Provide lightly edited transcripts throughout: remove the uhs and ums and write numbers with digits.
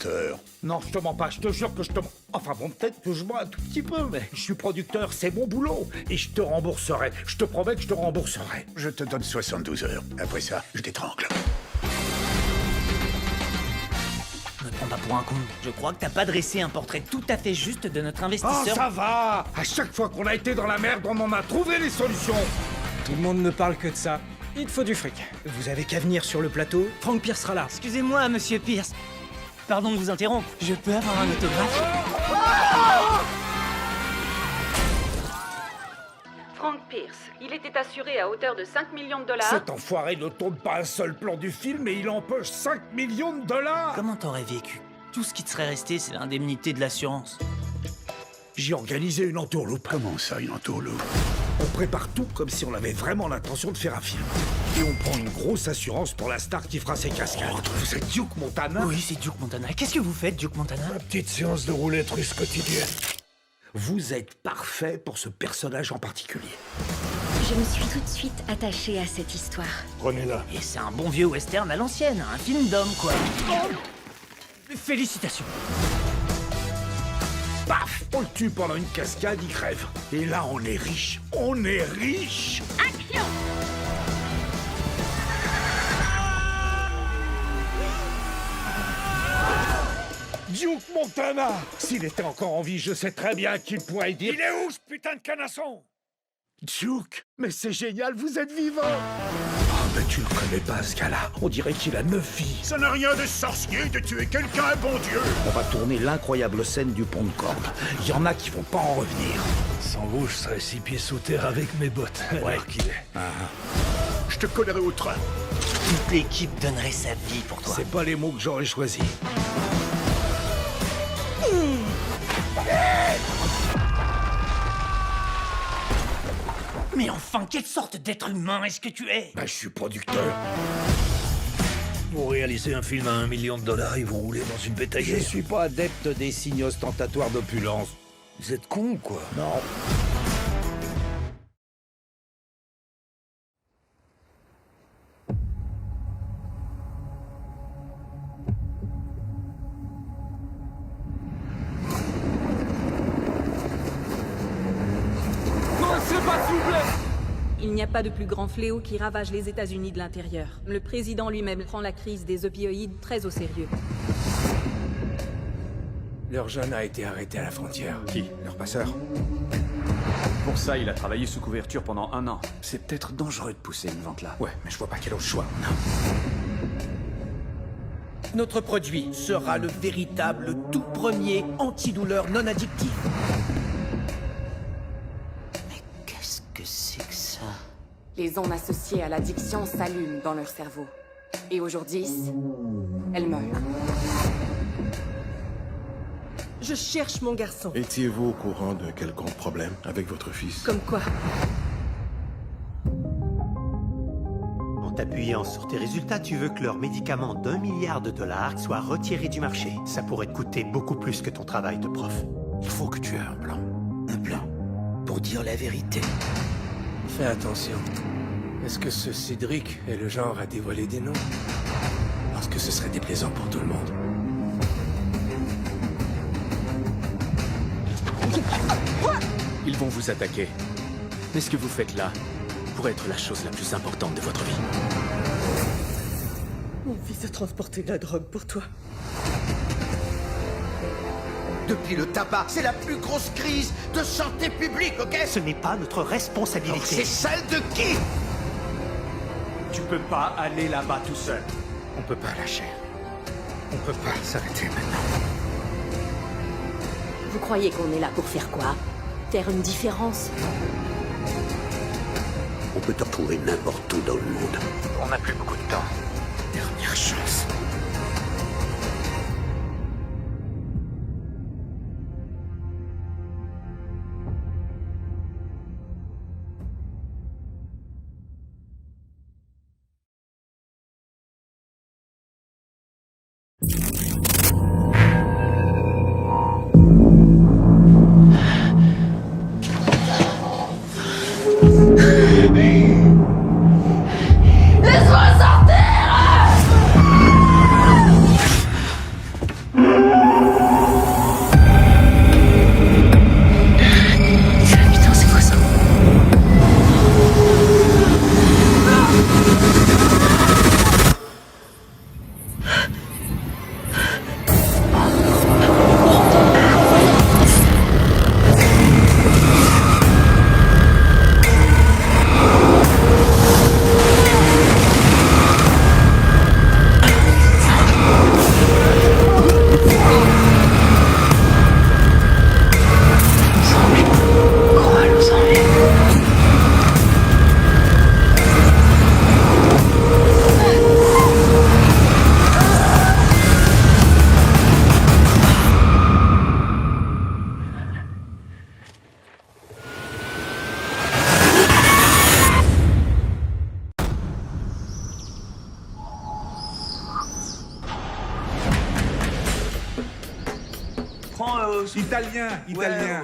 menteur. Non, je te mens pas, je te jure que je te mens. Enfin bon, peut-être que je mens un tout petit peu, mais je suis producteur, c'est mon boulot. Et je te rembourserai. Je te promets que je te rembourserai. Je te donne 72 heures. Après ça, je t'étrangle. Me prends pas pour un con. Je crois que t'as pas dressé un portrait tout à fait juste de notre Oh, investisseur. ça va! À chaque fois qu'on a été dans la merde, on en a trouvé les solutions. Tout le monde ne parle que de ça. Il te faut du fric. Vous avez qu'à venir sur le plateau, Frank Pierce sera là. Excusez-moi, monsieur Pierce. Pardon de vous interrompre. Je peux avoir un autographe? Frank Pierce, il était assuré à hauteur de 5 millions de dollars. Cet enfoiré ne tourne pas un seul plan du film et il empoche 5 millions de dollars. Comment t'aurais vécu? Tout ce qui te serait resté, c'est l'indemnité de l'assurance. J'ai organisé une entourloupe. Comment ça, une entourloupe? On prépare tout comme si on avait vraiment l'intention de faire un film. Et on prend une grosse assurance pour la star qui fera ses cascades. Vous êtes Duke Montana? Oui, c'est Duke Montana. Qu'est-ce que vous faites, Duke Montana? Petite séance de roulette russe quotidienne. Vous êtes parfait pour ce personnage en particulier. Je me suis tout de suite attachée à cette histoire. Prenez-la. Et c'est un bon vieux western à l'ancienne, un film d'homme, quoi. Oh, félicitations. Paf! On le tue pendant une cascade, il crève. Et là, on est riche. On est riche! Action! Duke Montana! S'il était encore en vie, je sais très bien qu'il pourrait dire... Il est où, ce putain de canasson? Duke! Mais c'est génial, vous êtes vivant! Ah, mais tu le connais pas, ce gars-là. On dirait qu'il a 9 vies. Ça n'a rien de sorcier de tuer quelqu'un, bon Dieu! On va tourner l'incroyable scène du pont de Corbe. Il y en a qui vont pas en revenir. Sans vous, je serais 6 pieds sous terre avec mes bottes. Ouais. Alors qu'il est. Je te collerai au train. Toute l'équipe donnerait sa vie pour toi. C'est pas les mots que j'aurais choisis. Mais enfin, quelle sorte d'être humain est-ce que tu es? Ben, je suis producteur. Pour réaliser un film à 1 million de dollars, ils vont rouler dans une Je bétaillère. suis pas adepte des signes ostentatoires d'opulence. Vous êtes con ou quoi? Non. Il n'y a pas de plus grand fléau qui ravage les États-Unis de l'intérieur. Le président lui-même prend la crise des opioïdes très au sérieux. Leur jeune a été arrêté à la frontière. Qui? Leur passeur. Pour ça, il a travaillé sous couverture pendant 1 an. C'est peut-être dangereux de pousser une vente là. Ouais, mais je vois pas quel autre choix on a. Notre produit sera le véritable tout premier antidouleur non addictif. Mais qu'est-ce que c'est que ça? Les ondes associées à l'addiction s'allument dans leur cerveau. Et au jour 10, elles meurent. Je cherche mon garçon. Étiez-vous au courant d'un quelconque problème avec votre fils? Comme quoi? En t'appuyant sur tes résultats, tu veux que leur médicament d'1 milliard de dollars soit retiré du marché. Ça pourrait te coûter beaucoup plus que ton travail de prof. Il faut que tu aies un plan. Un plan pour dire la vérité. Fais attention. Est-ce que ce Cédric est le genre à dévoiler des noms? Parce que ce serait déplaisant pour tout le monde. Ils vont vous attaquer. Mais ce que vous faites là pourrait être la chose la plus importante de votre vie. Mon fils a transporté de la drogue pour toi. Depuis le tabac, c'est la plus grosse crise de santé publique, ok? Ce n'est pas notre responsabilité. C'est celle de qui? Tu peux pas aller là-bas tout seul. On peut pas lâcher. On peut pas s'arrêter maintenant. Vous croyez qu'on est là pour faire quoi? Faire une différence? On peut te retrouver n'importe où dans le monde. On n'a plus beaucoup de temps. Dernière chance. Laisse-moi sortir! Italien.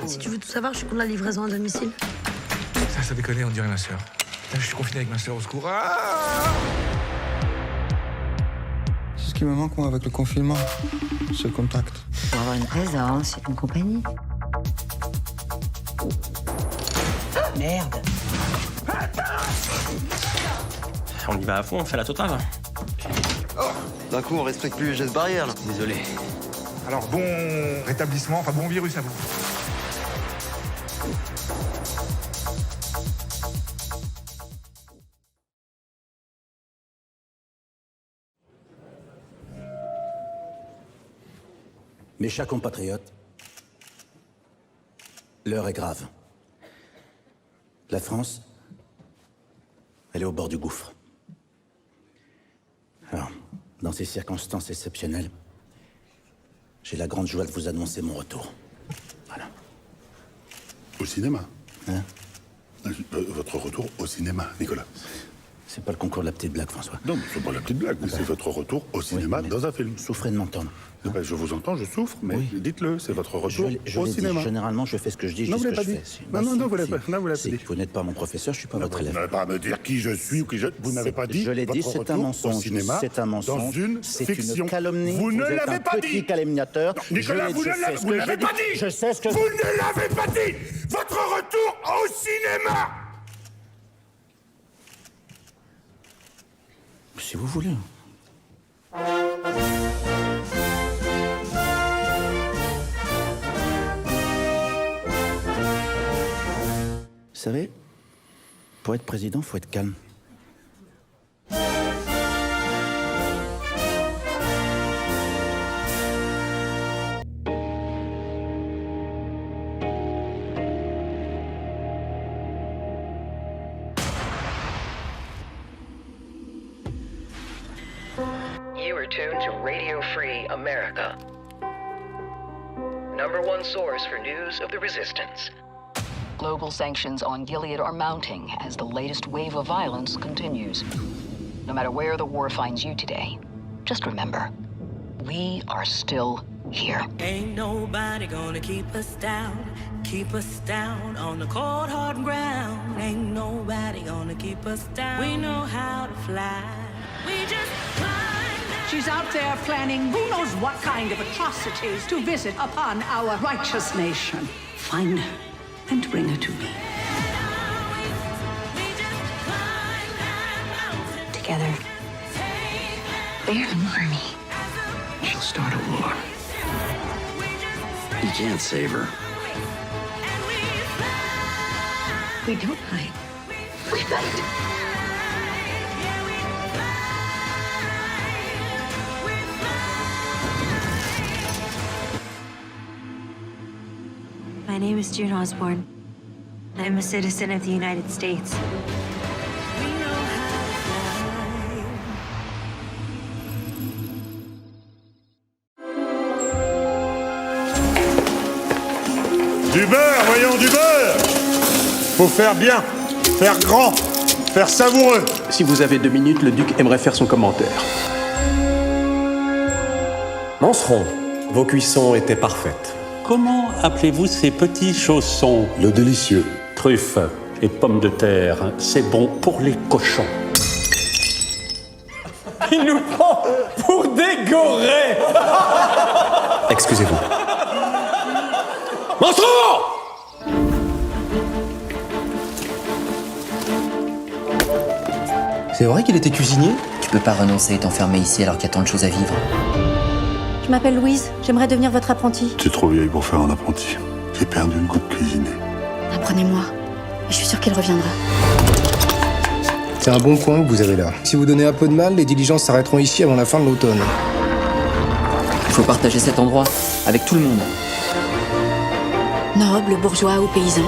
Si tu veux tout savoir, je suis contre la livraison à domicile. Ça déconne, on dirait ma sœur. Je suis confiné avec ma sœur, au secours. C'est ce qui me manque, moi, avec le confinement. Ce contact. Pour avoir une présence, une compagnie. Merde. On y va à fond, on fait la totale. D'un coup, on respecte plus les gestes barrières, là. Désolé. Alors, bon rétablissement, bon virus à vous. Mes chers compatriotes, l'heure est grave. La France, elle est au bord du gouffre. Alors, dans ces circonstances exceptionnelles, j'ai la grande joie de vous annoncer mon retour. Voilà. Au cinéma. Hein? Votre retour au cinéma, Nicolas. C'est pas le concours de la petite blague, François. Non, mais c'est pas la petite blague, c'est votre retour au cinéma dans un film. Souffrez de m'entendre. Je vous entends, je souffre, mais dites-le, c'est votre retour je au l'ai cinéma. Dit, généralement, je fais ce que je dis, je non, dis vous ce que l'avez je pas fais. dit. Non, vous l'avez pas dit. Vous n'êtes pas mon professeur, je suis pas votre élève. Vous n'avez pas à me dire qui je suis ou qui je... Vous n'avez pas dit. Je l'ai dit, c'est un mensonge. C'est un mensonge. Dans une c'est fiction. Une calomnie. Vous ne êtes l'avez un pas petit dit. calomniateur. Non, Nicolas, vous ne l'avez pas dit. Je sais ce que... Vous ne l'avez pas dit. Votre retour au cinéma. Si vous voulez. Vous savez, pour être président, faut être calme. You are tuned to Radio Free America. #1 source for news of the resistance. Global sanctions on Gilead are mounting as the latest wave of violence continues. No matter where the war finds you today, just remember, we are still here. Ain't nobody gonna keep us down on the cold, hard ground. Ain't nobody gonna keep us down. We know how to fly. We just climb down. She's out there planning who knows what kind of atrocities to visit upon our righteous nation. Find her and bring her to me. Together, we're an army. She'll start a war. You can't save her. We don't hide. We fight. My name is June Osborne. I'm a citizen of the United States. Du beurre, voyons, du beurre! Faut faire bien, faire grand, faire savoureux. Si vous avez 2 minutes, le duc aimerait faire son commentaire. Manceron, vos cuissons étaient parfaites. Comment appelez-vous ces petits chaussons? Le délicieux. Truffes et pommes de terre, c'est bon pour les cochons. Il nous prend pour des gorées. Excusez-vous. Manceron! C'est vrai qu'il était cuisinier? Tu peux pas renoncer et t'enfermer ici alors qu'il y a tant de choses à vivre. Je m'appelle Louise, j'aimerais devenir votre apprentie. Tu es trop vieille pour faire un apprenti. J'ai perdu le goût de cuisiner. Apprenez-moi. Je suis sûre qu'elle reviendra. C'est un bon coin que vous avez là. Si vous donnez un peu de mal, les diligences s'arrêteront ici avant la fin de l'automne. Il faut partager cet endroit avec tout le monde. Nobles, bourgeois ou paysans.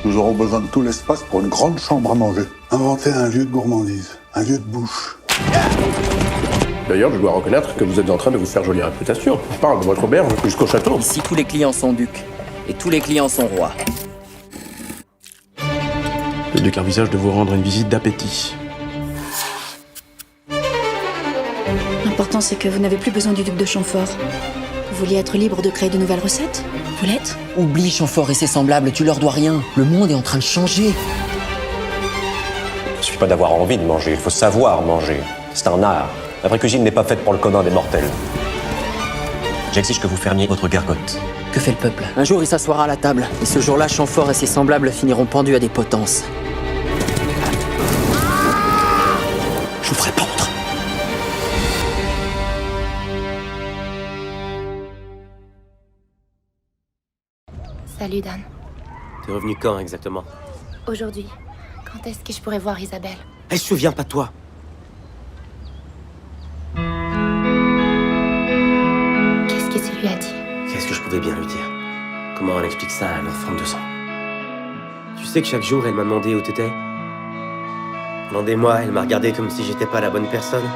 Nous aurons besoin de tout l'espace pour une grande chambre à manger. Inventer un lieu de gourmandise, un lieu de bouche. D'ailleurs, je dois reconnaître que vous êtes en train de vous faire jolie réputation. On parle de votre auberge jusqu'au château. Ici, tous les clients sont ducs. Et tous les clients sont rois. Le duc envisage de vous rendre une visite d'appétit. L'important, c'est que vous n'avez plus besoin du duc de Chamfort. Vous vouliez être libre de créer de nouvelles recettes? Vous l'êtes? Oublie Chamfort et ses semblables, tu leur dois rien. Le monde est en train de changer. Il suffit pas d'avoir envie de manger, il faut savoir manger. C'est un art. La vraie cuisine n'est pas faite pour le commun des mortels. J'exige que vous fermiez votre gargote. Que fait le peuple? Un jour, il s'assoira à la table. Et ce jour-là, Chamfort et ses semblables finiront pendus à des potences. Je vous ferai pendre. Salut Dan. T'es revenu quand exactement? Aujourd'hui, quand est-ce que je pourrais voir Isabelle? Elle se souvient pas de toi. Qu'est-ce que tu lui as dit? Qu'est-ce que je pouvais bien lui dire? Comment on explique ça à un enfant de 2 ans? Tu sais que chaque jour, elle m'a demandé où t'étais? Pendant des mois, elle m'a regardé comme si j'étais pas la bonne personne.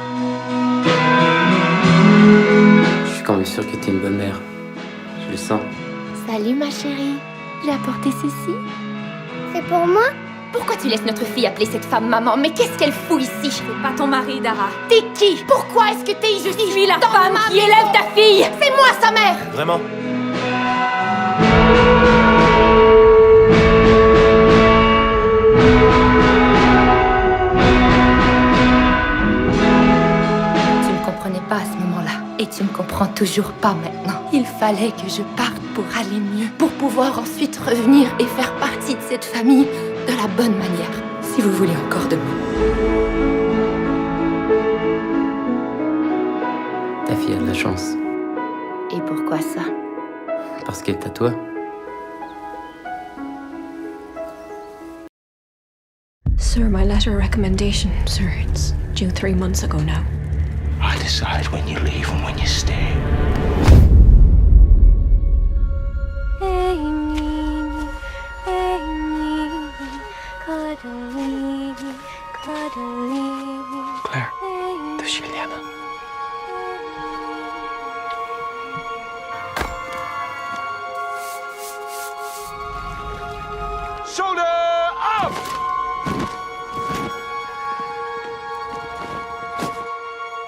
Je suis quand même sûr que t'es une bonne mère. Je le sens. Salut ma chérie. J'ai apporté ceci. C'est pour moi? Pourquoi tu laisses notre fille appeler cette femme maman? Mais qu'est-ce qu'elle fout ici? Je suis pas ton mari, Dara. T'es qui? Pourquoi est-ce que t'es ici? Je suis la femme qui élève ta fille. C'est moi sa mère. Vraiment? Tu me comprenais pas à ce moment-là. Et tu me comprends toujours pas maintenant. Il fallait que je parte pour aller mieux. Pour pouvoir ensuite revenir et faire partie de cette famille de la bonne manière. Si vous voulez encore de moi. Ta fille a de la chance. Et pourquoi ça? Parce qu'elle t'a toi. Sir, my letter of recommendation, sir, it's due 3 months ago now. I decide when you leave and when you stay. Claire, de chez Liana. Shoulder up!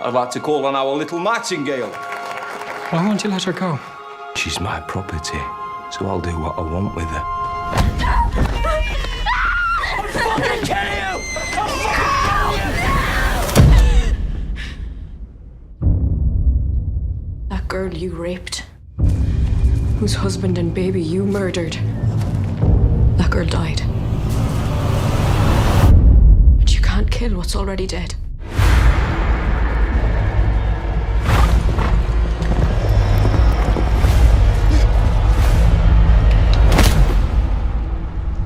I'd like to call on our little nightingale. Why won't you let her go? She's my property, so I'll do what I want with her. Fucking kill you! That girl you raped, whose husband and baby you murdered, that girl died. But you can't kill what's already dead.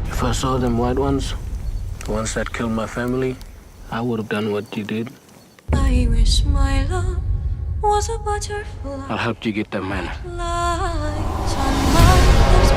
If I saw them white ones, the ones that killed my family, I would have done what you did. I wish my love was a butterfly. I'll help you get that man. Light on my breast.